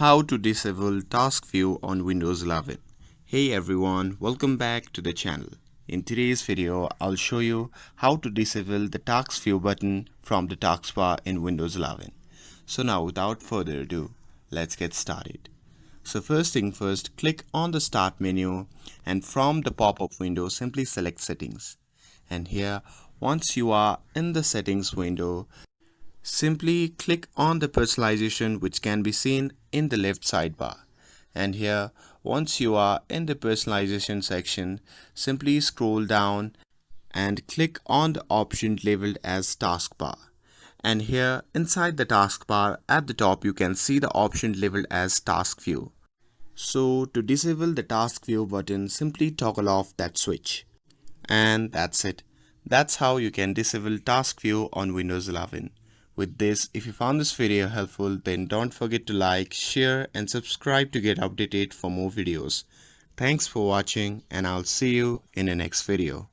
How to disable task view on Windows 11. Hey everyone, welcome back to the channel. In today's video, I'll show you how to disable the task view button from the taskbar in Windows 11. So now without further ado, let's get started. So first thing first, click on the start menu and from the pop-up window simply select settings. And here, once you are in the settings window, simply click on the personalization which can be seen in the left sidebar. And here, once you are in the personalization section, simply scroll down and click on the option labeled as taskbar. And here inside the taskbar at the top you can see the option labeled as task view. So to disable the task view button, simply toggle off that switch. And that's it. That's how you can disable task view on Windows 11. With this, if you found this video helpful, then don't forget to like, share and subscribe to get updated for more videos. Thanks for watching and I'll see you in the next video.